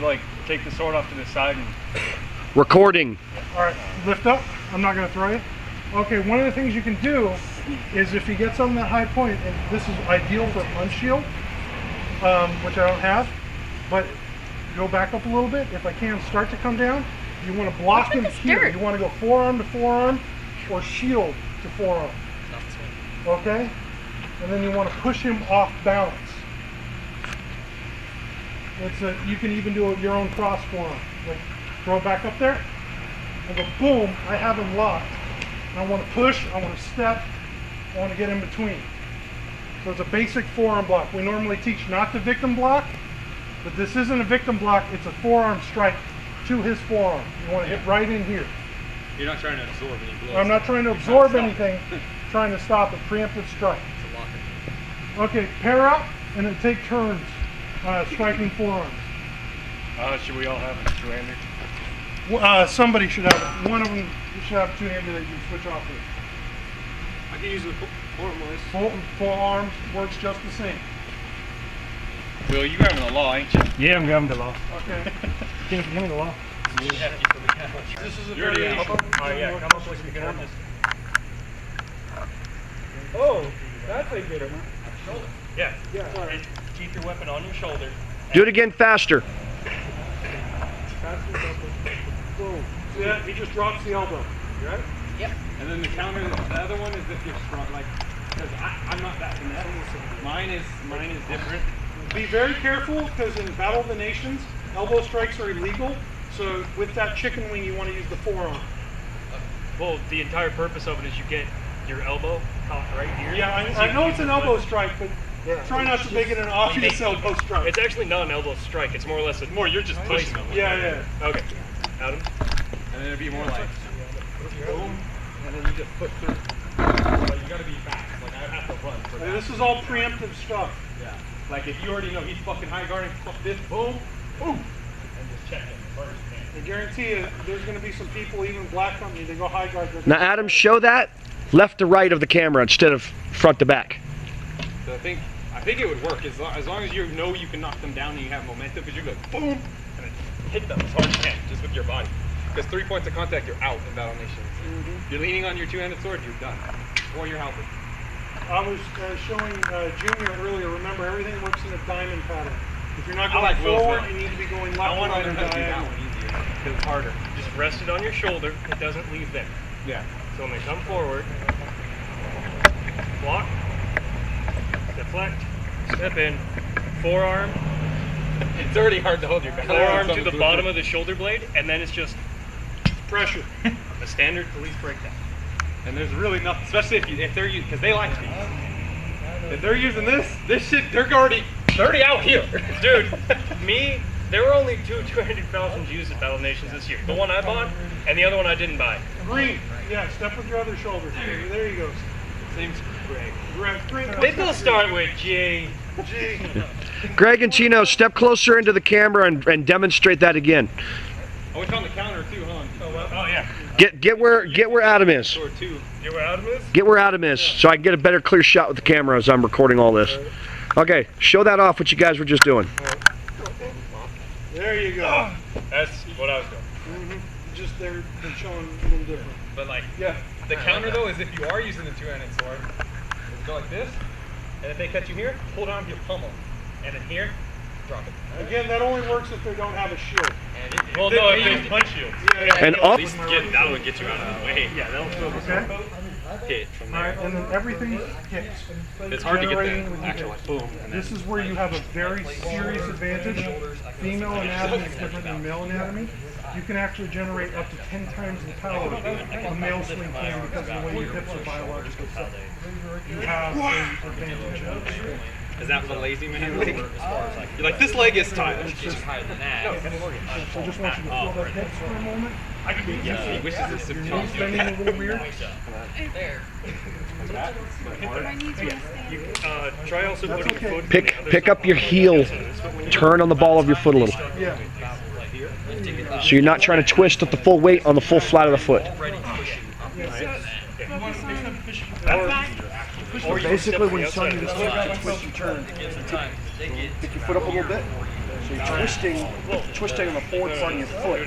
like take the sword off to the side and... Recording. All right, lift up. I'm not going to throw you. Okay, one of the things you can do is if he gets on that high point, and this is ideal for punch shield, which I don't have, but go back up a little bit. If I can, start to come down. You want to block him here. You want to go forearm to forearm or shield to forearm. Okay? And then you want to push him off balance. You can even do your own cross forearm. Like, throw it back up there, and go boom, I have him locked. And I want to push, I want to step, I want to get in between. So it's a basic forearm block. We normally teach not to victim block, but this isn't a victim block, it's a forearm strike to his forearm. You want to hit right in here. You're not trying to absorb any blows. I'm not trying to absorb anything, trying to stop a preemptive strike. Okay, pair up and then take turns striking forearms. Should we all have a two-hander? Somebody should have it. One of them should have two-hander that you can switch off with. I can use the forearm ways. Full arms works just the same. Will, you grabbing the law, ain't you? Yeah, I'm grabbing the law. Okay. Give me the law. This is a variation. Oh yeah, come up with some good ones. Oh, that's a good one. Shoulder. Yeah. And keep your weapon on your shoulder. Do it again faster. Boom. See that? He just drops the elbow. You ready? Yep. And then the counter, the other one is if you're strong, like, because I'm not that finesse. Mine is different. Be very careful because in Battle of the Nations, elbow strikes are illegal. So with that chicken wing, you want to use the forearm. Well, the entire purpose of it is you get your elbow caught right here. Yeah, I know it's an elbow strike, but try not to make it an obvious elbow strike. It's actually not an elbow strike. It's more or less a You're just pushing them. Yeah. Okay. Adam. And then it'd be more like, boom, and then you just put through. But you gotta be fast. Like, I have to run for that. This is all preemptive stuff. Yeah. Like, if you already know he's fucking high guarding, fuck this, boom, boom. And just check him first. I guarantee you, there's going to be some people, even black company, they go high guard. Now, Adam, show that left to right of the camera instead of front to back. So I think it would work as long as you know you can knock them down and you have momentum, because you go boom and then hit them as hard as you can just with your body. Because 3 points of contact, you're out in Battle Nations. You're leaning on your two-handed sword, you're done. Or you're helping. I was showing Junior earlier. Remember, everything works in a diamond pattern. If you're not going forward, you need to be going left. I want to right, learn or how to do that diagonal. one easier because it's harder. Just rest it on your shoulder. It doesn't leave there. Yeah. So when they come forward, block, deflect, step in, forearm. It's already hard to hold your gun. Forearm to the bottom of the shoulder blade, and then it's just Pressure. a standard police breakdown. And there's really nothing, especially if they're using, because they like these. If they're using this shit, they're already out here. Dude, there were only 200 Falcons used at Battle Nations this year. The one I bought, and the other one I didn't buy. Green. Yeah, step with your other shoulder. There you go. Name's Greg. Green. They both start with G. G. Greg and Chino, step closer into the camera and demonstrate that again. Oh, it's on the counter too, huh? Oh yeah. Get where Adam is. Sword too. You were Adam is? Get where Adam is, so I can get a better, clear shot with the camera as I'm recording all this. Okay, show that off what you guys were just doing. There you go. That's what I was doing. Just they're showing a little different. But like, the counter though is if you are using the two-handed sword, is go like this, and if they catch you here, hold on to your pummel, and then here, drop it. Again, that only works if they don't have a shield. Well, no, if there's punch shields. And At up. least that would get you out of the way. Yeah, that'll still Okay. hit from All right, there. and then everything hits. It's hard to get Generating the with actual the- like boom. And then This is where you have a very serious advantage. Female anatomy is different than male anatomy. You can actually generate up to 10 times the power a male swing can because of the way your hips are biologically set. You have an advantage in the swing. is that the lazy man leg? You're like, this leg is tight. So just want you to feel that hips for a moment. He wishes it's Your knees bending a little weird. Try also That's putting okay. your foot. Pick up your heel. Turn on the ball of your foot a little. Yeah. So you're not trying to twist with the full weight on the full flat of the foot. Or Basically, when you start to twist and turn, pick your foot up a little bit. So you're twisting on the forward part of your foot,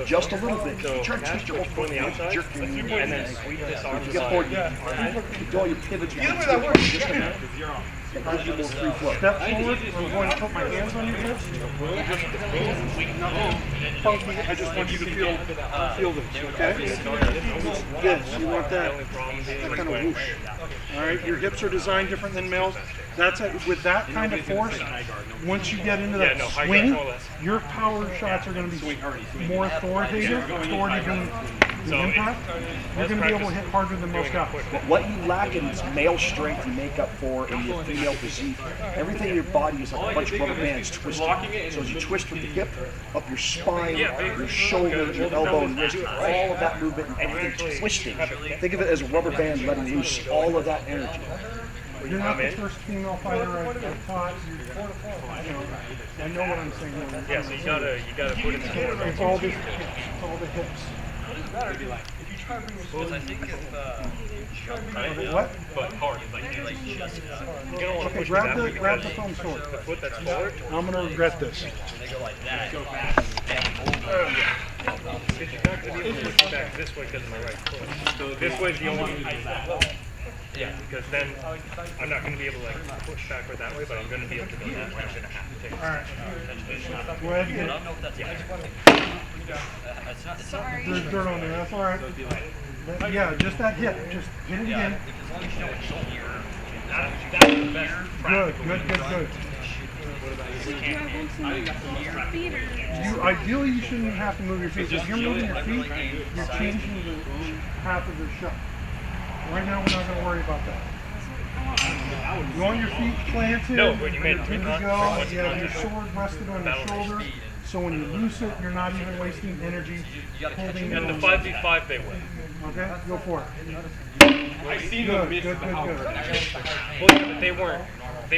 just a little bit. You try to twist your whole foot and jerk your knee. And then sweep this arm. If you get forward, you do all your pivots. Either way that works. Just a minute. It gives you more free flow. Step forward. I'm going to put my hands on your hips. Nothing funky. I just want you to feel this, okay? This. You want that kind of whoosh. All right. Your hips are designed different than males. That's it. With that kind of force, once you get into that swing, your power shots are going to be more authoritative than the impact. You're going to be able to hit harder than most guys. What you lack in male strength, you make up for in your female physique. Everything in your body is like a bunch of rubber bands twisting. So as you twist with the hip, up your spine, your shoulder, your elbow and wrist, all of that movement and everything twisting. Think of it as a rubber band letting loose all of that energy. You're not the first female fighter I've taught. I know what I'm saying. Yeah, so you gotta put it together. It's all the hips. What? But hard. Like you don't want to push grab the foam sword. The foot that's forward. I'm gonna regret this. You're not gonna be able to push back this way because of my right foot. So this way is the only way. Yeah, because then I'm not going to be able to like push backward that way, but I'm going to be able to go that way. I'm going to have to take it. All right. Go ahead and There's dirt on there. That's all right. Yeah, just that hip. Just hit it again. Good. Ideally, you shouldn't have to move your feet. If you're moving your feet, you're changing the path of the shot. Right now, we're not going to worry about that. You want your feet planted. No, when you made it, good to go. You have your sword rested on your shoulder. So when you loose it, you're not even wasting energy holding it. And the 5v5 they win. Okay, go for it. I've seen them miss. Good. Well, yeah, but they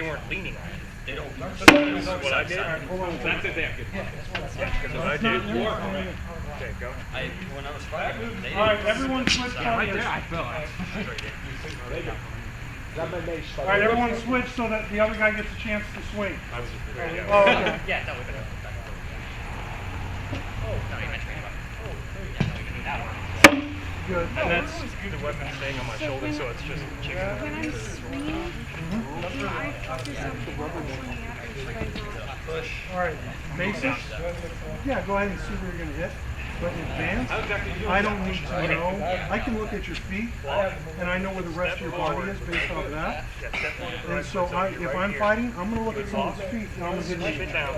weren't leaning on it. They don't. What I did. That's it. They have good. Yeah, because what I did. Okay, go. When I was fighting, all right, everyone switch partners. I fell. All right, everyone switch so that the other guy gets a chance to swing. I was just prepared. Oh, okay. yeah, that would have been. Oh, no, you mentioned it. Good. And that's the weapon staying on my shoulder, so it's just chicken. When I'm swinging, I focus on the rubber All right, basics. Yeah, go ahead and see where you're going to hit. But advanced, I don't need to know. I can look at your feet, and I know where the rest of your body is based off of that. And so if I'm fighting, I'm going to look at someone's feet, and I'm going to hit it down.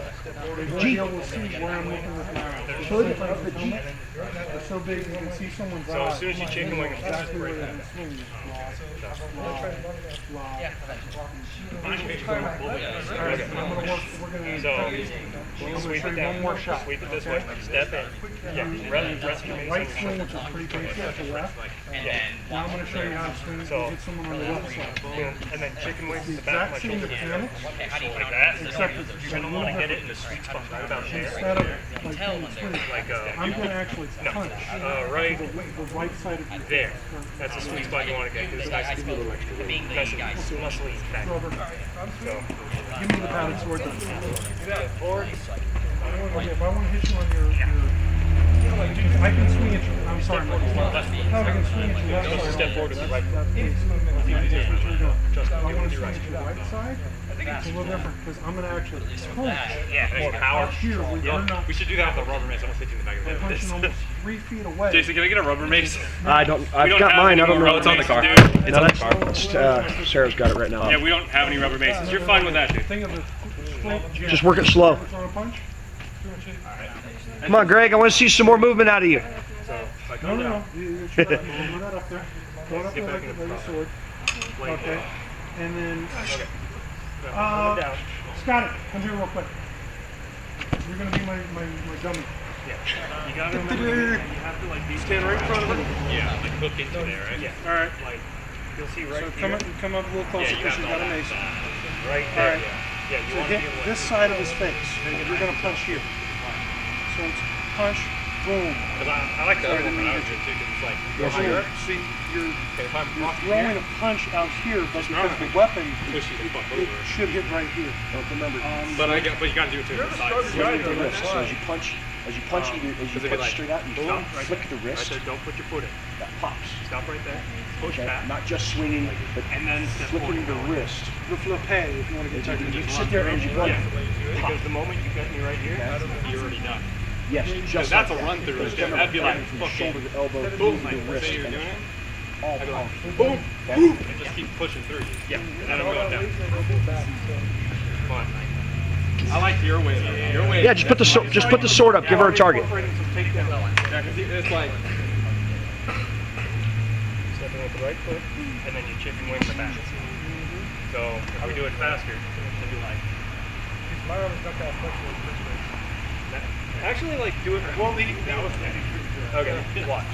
You'll be able to see where I'm looking with my hood of the Jeep. It's so big you can see someone's eyes. So as soon as you chicken wing, it's exactly where right they there. can swing. All right, I'm going to work. We're going to Sweep it one down. more shot. Sweep it this way. Step in. Yeah, rest your knees on Right your swing, shoulder. which is pretty basic, to left. Now I'm going to show you how to swing it and hit someone on the left side. Boom. And then chicken wings The to the back of my exact same shoulder. mechanics, Like that. except it's You're going to want to get it in the sweet spot right about there. instead of like doing swing, Like, I'm going to actually punch right the right side of your there. That's the sweet spot you want to get. Because it's nice and muscly and fat. rubber. So, Give me the padded sword then. forward. Okay, if I want to hit you on your I can swing at you. I'm sorry, Mike. I can swing at your left Just side. step forward with your right foot. That's what you're doing. Just If I give want it to your swing right at your right side, it's a little different because I'm going to actually punch more power. here where you're not We should do that with the rubber mace. I'm gonna hit you in the back of the head. punching almost 3 feet away. Jason, can I get a rubber mace? I've got mine. I don't know. It's on the car. No, It's on the car. Sarah's got it right now. Yeah, we don't have any rubber maces. You're fine with that, dude. Think of it straight jab. Just work it slow. Throw a punch. Come on, Greg. I want to see some more movement out of you. No. You should throw that up there. Throw it up there like a sword. Okay. And then, Scotty, come here real quick. You're going to be my dummy. Yeah. You gotta remember, you have to like Stand right in front of her. Yeah, like hook into there, right? Yeah. All right. Like you'll see right So here. come up a little closer because she's got a mace. Right All there. right. Yeah. You So want to hit be able this side of his face. And you're going to punch here. So it's punch, boom. Because I like the other one when I was good too, because it's like, Yeah, so higher. see, you're Okay, if I'm blocking throwing here, a punch out here, but Just because wrong. the weapon, push you the fuck it over. should hit right here. Don't remember. But you gotta do it to the side. Flick the wrist. So as you punch, Does it be like, straight out, you boom, flick the Right wrist. there, don't put your foot in. That pops. Stop right there. Push Okay? back. Not just swinging, but And then step flicking forward. the wrist. The flip hay, if you want to get You technical. can sit there as you go. Yeah. Because the moment you get me right here, you're already done. Yes, Because just that's like a that. run through right Just there. remember, That'd be like from fucking shoulder to elbow, boom, move like the wrist, say you're and doing it. all I'd be like, powerful. boom, Okay? boom, and just keep pushing through you. yeah. And then I'm going down. But I like your way though. Your way. Yeah, just put the sword up. Give her a target. Yeah, 'cause it's like, Stepping with the right foot, and then you chicken wing the back. So if we do it faster, it'd be like. My arm is not that flexible. Actually, like do it. Well, that was okay. Watch.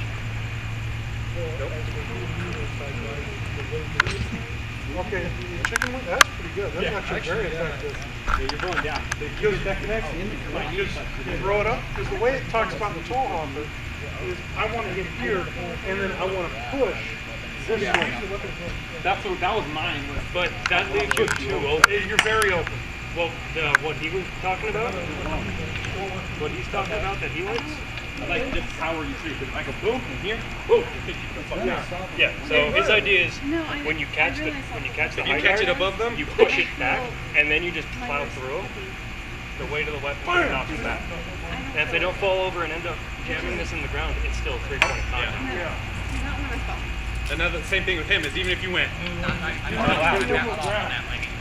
Okay, chicken wing, that's pretty good. That's actually very effective. yeah, you're going down. You throw it up, because the way it talks about the toll hopper is I want to get here, and then I want to push this way. That was mine. But that leaves you too open. You're very open. Well, what he was talking about, what he's talking about that he likes. I like just power you through. Because I go boom from here, boom, and hit you the fuck down. Yeah. So his idea is No, I- when you catch I the realize that. high You catch it guard, above them, you push it back, and then you just plow through. The weight of the weapon knocks it back. And if they don't fall over and end up jamming this in the ground, it's still 3-point contact. Not when I fall. Another same thing with him is even if you went,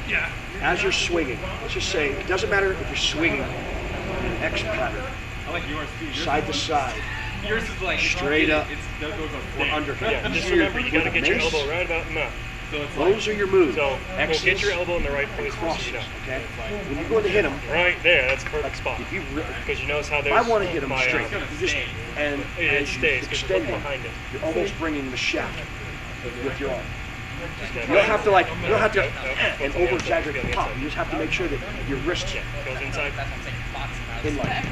Yeah. As you're swinging, let's just say, it doesn't matter if you're swinging an X pattern, I like yours too. side to side, Yours is like Straight up. It's that goes or on undercut. Yeah. Just Here, remember, you got to with a get your mace, elbow right about in that. So it's like Those are your moves. So X's, get your elbow in the right place first, crosses, you know. okay? When you're going to hit them, Right there, that's a perfect spot. if you Because you notice how there's. I want to hit them my, straight. You just, and It as you stays because extend it's it, behind it. you're almost bringing the shaft with your arm. You You don't have to and over exaggerate the pop. You just have to make sure that your wrist Yeah, goes inside. in line.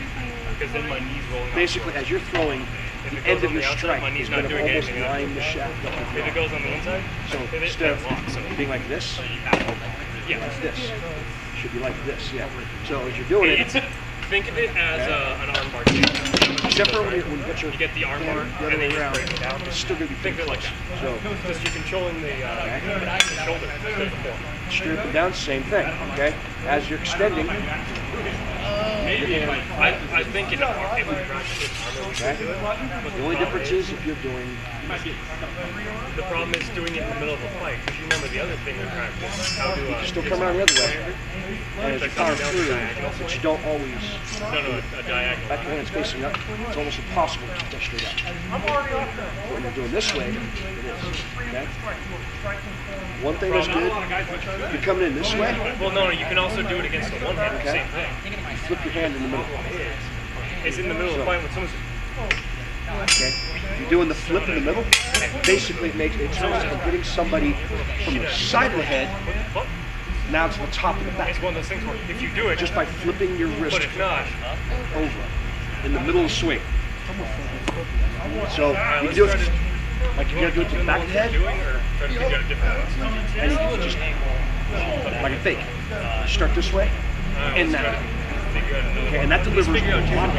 Because then my knee's rolling. Basically, as you're throwing, If the it end goes of on your the outside, strike my knee's is not going to doing almost anything. line the shaft up with If your it arm. goes on the inside, So pivot instead and lock. So of being like this, yeah. like this, should be like this, yeah. So as you're doing It's, it, think of it as an arm bar kick. except for when you get your You get the arm bar hand the and other then way you around, break it down. it's still going to be Think of pretty it like close. that. So Just you're controlling the shoulder. straight up and down, same thing, okay? As you're extending, maybe like I think in arm, if we practice armor, we okay? should do it. But The only difference is if you're doing, the problem is doing it in the middle of a fight. Because you remember the other thing we practice, how to still come around the other way, and as you power through, but you don't always, a diagonal. back when it's facing up, it's almost impossible to keep that straight up. When you're doing this way, it is, okay? One thing that's good, if you're coming in this way, Well, no, you can also do it against the one hand. Okay. Same thing. you flip your hand in the middle, It's in the middle of the fight when someone's. okay? If you're doing the flip in the middle, basically it turns from hitting somebody from the side of the head What? now to the top of the back, It's one of those things where if you do it, just by flipping your wrist but if not, over in the middle of the swing. So alright, you let's can do try it to. like you're gonna do it to the back of the head, Doing or try to figure out a different one. and you can just like a fake. Start this way, and Let's try that. to figure out another Okay, one. and that delivers Figure out a lot of